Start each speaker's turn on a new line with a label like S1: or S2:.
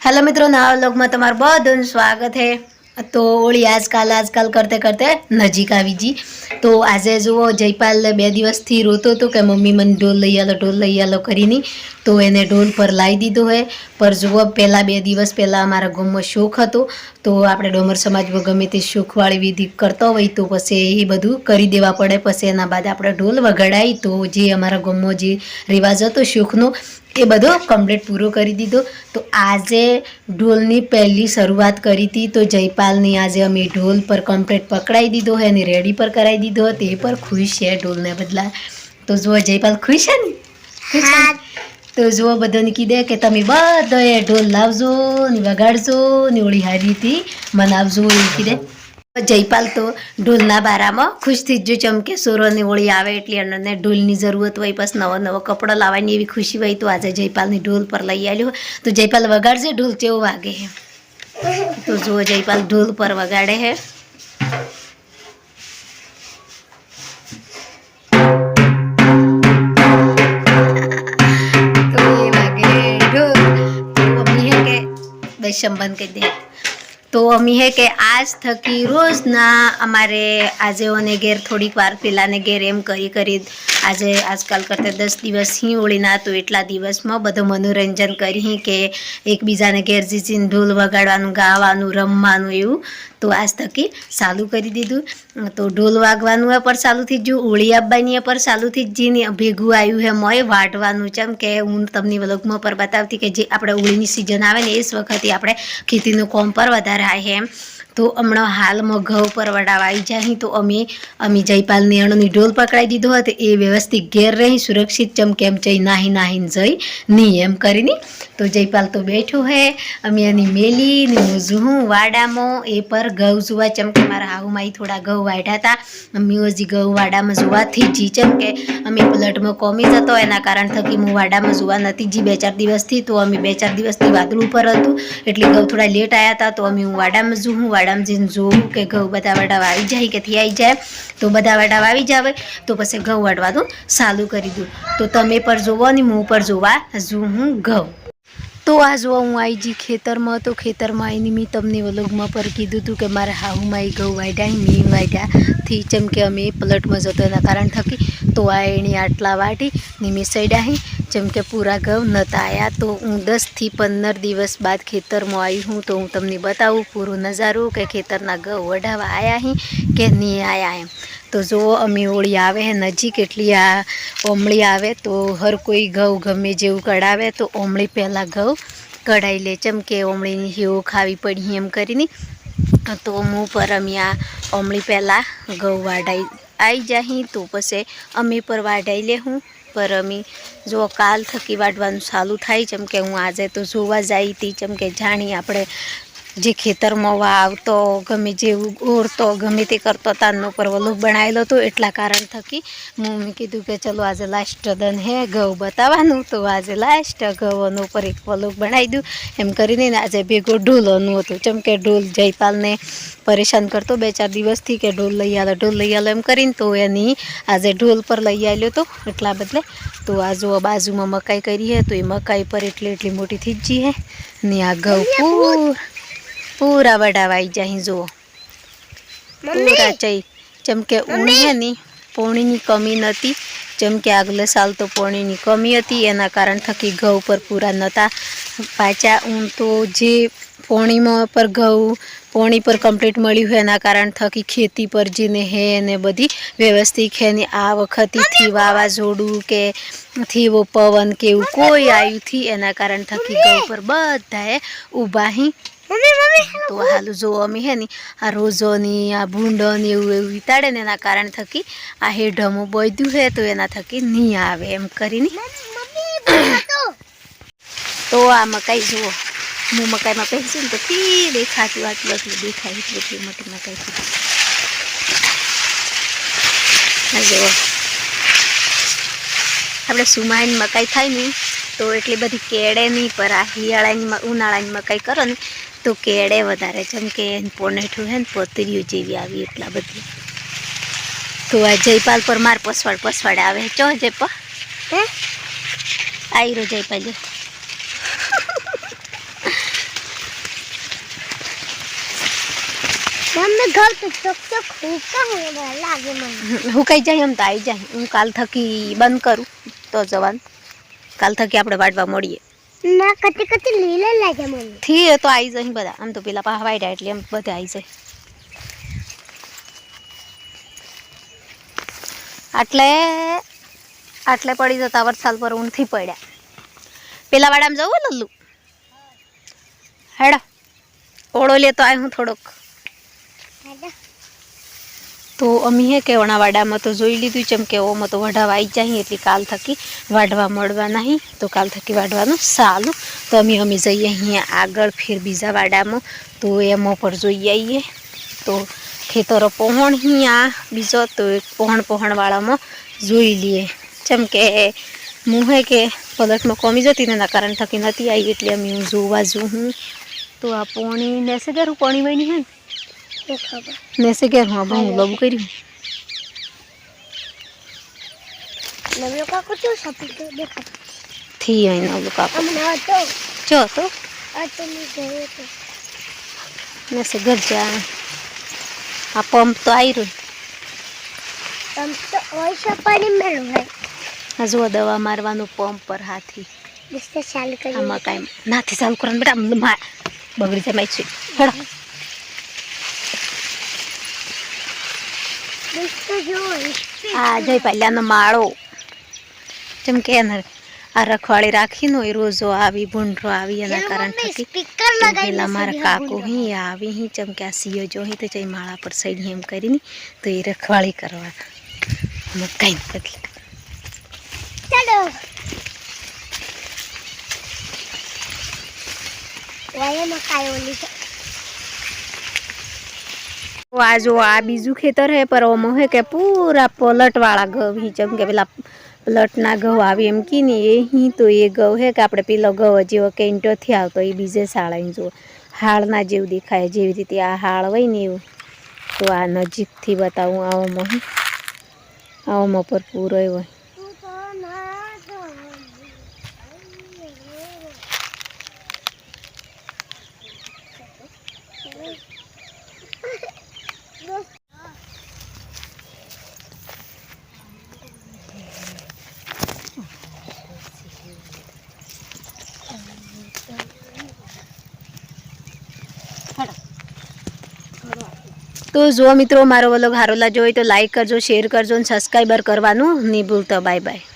S1: Hello मित्रों, नवा vlog में તમારું બધાનું સ્વાગત है। तो ओળી आजकल करते करते नजीक આવી જી। तो આજે જુઓ જયપાલ 2 દિવસથી રોતો હતો કે મમ્મી મને ઢોલ લઈ આલો કરીને। તો એને ઢોલ પર લાવી દીધો હે। પર જુઓ પહેલાં 2 દિવસ પહેલાં અમારા ગામમાં શોખ હતો। તો આપણે ડોમર સમાજમાં ગમે તે શોખવાળી વિધિ કરતો હોય તો પછી એ બધું કરી દેવા પડે। પછી એના બાદ આપણે ઢોલ વગાડાય। તો જે અમારા ગામમાં જે રિવાજ હતો શોખનો એ બધો કમ્પ્લીટ પૂરો કરી દીધો। તો આજે ઢોલની પહેલી શરૂઆત કરી હતી। તો જયપાલની આજે અમે ઢોલ પર કમ્પ્લીટ પકડાઈ દીધો હે અને રેડી પર કરાવી દીધો તે પર ખુશ છે ઢોલને બદલા। તો જુઓ જયપાલ ખુશ છે ને, ખુશ છે ને? તો જુઓ બધાને કીધે કે તમે બધાએ ઢોલ લાવજો ને વગાડજો ને ઓળી હારી રીતે મનાવજો એવું કીધે। જયપાલ તો ઢોલના બારામાં ખુશથી જ જો ચમકે સોરોની ઓળી આવે એટલે એને ઢોલની જરૂરત હોય, બસ નવો કપડો લાવવાની એવી ખુશી હોય। તો આજે જયપાલની ઢોલ પર લઈ આવ્યો। તો જયપાલ વગાડશે ઢોલ કેવો વાગે હે। તો જુઓ જયપાલ ઢોલ પર વગાડે હે। તો એ વાગે ઢોલ। તો અમી હે કે બસ સંબંધ કહી દે। તો અમી હે કે આજ થકી રોજના અમારે આજે ઓને ઘેર થોડીક વાર પેલાને ઘેર એમ કરી આજે આજકાલ કરતા 10 દિવસ હી ઓળીના। તો એટલા દિવસમાં બધું મનોરંજન કરી કે એકબીજાને ઘેર જીજીને ઢોલ વગાડવાનું, ગાવાનું, રમવાનું એવું તો આજ થકી ચાલુ કરી દીધું। તો ઢોલ વાગવાનું પણ ચાલુ થઈ ગયું, ઓળી આપવાની પણ ચાલુ થઈ ગઈ। ભેગું આવ્યું હે મોય વાટવાનું, ચમ કે હું તમને વ્લોગમાં પર બતાવતી કે જે આપણે ઓળીની સિઝન આવે ને એ વખતે આપણે ખેતીનું કામ પર વધારે આવે એમ। તો હમણાં હાલમાં ઘઉં પર વડાવા આવી જાય। તો અમે જયપાલની અણુની ઢોલ પકડાઈ દીધો હતો એ વ્યવસ્થિત ઘેર રહી સુરક્ષિત ચમકેમ જઈ નાહીને જઈ નહીં એમ કરીને। તો જયપાલ તો બેઠો હે, અમે એની મેલી ને હું વાડામાં એ પર ઘઉં જોવા ચમકે મારા હાહુમાઈ થોડા ઘઉં વાઢ્યા હતા। અમે હજી ઘઉં વાડામાં જોવાથી જી ચમકે અમે પ્લટમાં કોમી જતો એના કારણ થકી હું વાડામાં જોવા નથી જી 2-4 દિવસથી। તો અમે 2-4 દિવસથી વાદળું પર હતું એટલે ઘઉં થોડા લેટ આવ્યા હતા। તો અમે હું વાડામાં વાડામાં જઈને જોઉં કે ઘઉં બધા વાડાવા આવી જાય કે થી આવી જાય। તો બધા વાડાવા આવી જાવે તો પછી ઘઉં વાટવાનું ચાલુ કરી દઉં। તો તમે પર જોવો ને હું પર જોવા હું ઘઉં। તો આ જો હું આવી જી ખેતરમાં। તો ખેતરમાં આવીને મેં તમને વ્લોગમાં પર કીધું હતું કે મારા હાહુમાઈ ઘઉં વાઢ્યા મેં વાઢ્યાથી ચમકે અમે પ્લટમાં જતો એના કારણ થકી। તો આ એણે આટલા વાટી ને મેં સડ્યા ચમકે પૂરા ઘઉં નહોતા આવ્યા। તો હું 10 થી 15 દિવસ બાદ ખેતરમાં આવી હું તો હું તમને બતાવું પૂરો નજારો કે ખેતરના ઘઉં વઢાવા આવ્યા કે નહીં આવ્યા એમ। તો જુઓ અમે ઓળી આવે હે નજીક એટલી આ ઓમળી આવે તો હર કોઈ ઘઉં ગમે જેવું કઢાવે તો ઓમળી પહેલાં ઘઉં કઢાઈ લે ચમકે ઓમળીની હેવો ખાવી પડી એમ કરીને। તો હું પર અમે આ ઓમળી પહેલાં ઘઉં વાઢાઈ આવી જાય તો પછી અમે પર વાઢાઈ લેવું। પર અમે જો કાલ થકી વાઢવાનું ચાલુ થાય ચમકે હું આજે તો જોવા જાય હતી ચમકે જાણી આપણે જે ખેતરમાં વાવતો ગમે જેવું ઓરતો ગમે તે કરતો તારનો પર વ્લોગ બનાવેલો હતો એટલા કારણ થકી મેં કીધું કે ચલો આજે લાસ્ટ દન હે ઘઉં બતાવવાનું। તો આજે લાસ્ટ ઘઉંનો પર એક વ્લોગ બનાવી દઉં એમ કરીને આજે ભેગો ઢોલોનું હતું ચમકે ઢોલ જયપાલને પરેશાન કરતો 2-4 દિવસથી કે ઢોલ લઈ આલો એમ કરીને। તો એની આજે ઢોલ પર લઈ આવ્યો હતો એટલા બદલે। તો આ જો બાજુમાં મકાઈ કરી હે તો એ મકાઈ પર એટલી મોટી થઈ જ હે ને આ ઘઉં પૂરા વડાવા આવી જાય જુઓ પૂરા ચમકે ઉણી હે ને પોણીની કમી નથી ચમકે આગલે સાલ તો પોણીની કમી હતી એના કારણ થકી ઘઉં પર પૂરા નહોતા પાછા ઊન તો જે પોણીમાં પર ઘઉં પોણી પર કમ્પ્લીટ મળ્યું હોય એના કારણ થકી ખેતી પર જેને હે ને બધી વ્યવસ્થિત હે ને આ વખતથી વાવાઝોડું કે થીવો પવન કે એવું કોઈ આવ્યુંથી એના કારણ થકી ઘઉં પર બધાએ ઊભા હી। તો હાલ જો અમે હે ને આ રોજોની આ ભૂંડોની એવું વિતાડે ને એના કારણ થકી આ હેઢમું બોધ્યું હે તો એના થકી નહીં આવે એમ કરીને। તો આ મકાઈ જુઓ હું મકાઈમાં પહેરશું ને તો કી દેખાતું આટલું દેખાય એટલી મોટી મકાઈ જુઓ આપણે સુમાઈની મકાઈ થાય ને તો એટલી બધી કેળે નહીં પર આ હિયાળાની ઉનાળાની મકાઈ કરો ને તો કેળે વધારે ચમકે પોનેઠું હે ને પોતરીઓ જેવી આવી એટલા બધી। તો આ જયપાલ પર માર પસવાડ આવે ચો જયપા આવી રહ્યો જયપાલ
S2: મમ્મી ઘર તો ચોક હુકા હે લાગે મને
S1: હું કઈ જાય એમ તો આવી જાય હું કાલ થકી બંધ કરું તો જવાનું કાલ થકી આપણે વાટવા મળીએ
S2: ના કતી લીલા લાગે મને
S1: થી તો આવી જાય બધા આમ તો પેલા પા વાડ્યા એટલે એમ બધા આવી જાય આટલે પડી જતા વરસાદ પર ઊંઠી પડ્યા પેલા વાડામાં જવું લલ્લુ હેડો ઓળો લેતો આય હું થોડોક તો અમી હે કે વાડામાં તો જોઈ લીધું ચમ કે ઓમાં તો વઢાવા આવી જાય એટલે કાલ થકી વાઢવા મળવા નહીં તો કાલ થકી વાઢવાનું સારું તો અમે જઈએ અહીંયા આગળ ફેર બીજા વાડામાં તો એમાં પર જોઈ આવીએ તો ખેતરો પહોણ અહીંયા બીજો તો એક પહોણવાળામાં જોઈ લઈએ જેમ કે હું હે કે પલટમાં કોમી જતી ને એના કારણ થકી નથી આવી એટલે અમે હું જોવા હું તો આ પોણી નેસે ઘેરું પોણી વહીની હે ને
S2: ખબર
S1: નેસે ઘેર હું હું લબું કર્યું
S2: નવ્યો કાકો ચો સપી દેખા
S1: થી અહીં નવલું કાકો
S2: અમને હતો
S1: ચો તો
S2: ની ગયો તો
S1: નેસે ઘર જા આ પંપ તો આવી રહ્યું
S2: તમ તો ઓય સપાડી મેળું હે
S1: હજુ દવા મારવાનું પંપ પર હાથી
S2: દિસ્તે ચાલુ કરી
S1: આમાં કાંઈ નાથી ચાલુ કરવાનું બેટા બગડી જાય માઈ છે હેડો
S2: દિસ્તે જો
S1: આ જઈ પહેલાનો માળો જેમ કે આ રખવાળી રાખીને હોય રોજો આવી ભૂંડરો આવી એના કારણ થકી
S2: સ્પીકર
S1: પેલા મારા કાકો હી આવી હી જેમ કે આ સીઓ જો હી તો જઈ માળા પર સડી એમ કરીને તો એ રખવાળી કરવા કઈ બદલે
S2: ચાલો વાયમાં કાય ઓલી
S1: આ જો આ બીજું ખેતર હે પર ઓમાં હે કે પૂરા પલટવાળા ઘઉં હી જેમ કે પેલા પલટના ઘઉં આવી એમ કી ને એ હી તો એ ઘઉં હે કે આપણે પેલો ઘઉં જેવો કેન્ટોથી આવતો એ બીજે શાળાએ જો હાળના જેવું દેખાય જેવી રીતે આ હાળ હોય ને એવું તો આ નજીકથી બતાવું આવમાં પર પૂરો હોય તો જો મિત્રો મારો વ્લોગ સારો લાગ્યો હોય તો લાઈક કરજો શેર કરજો અને સબસ્ક્રાઈબર કરવાનું નહીં ભૂલતા બાય બાય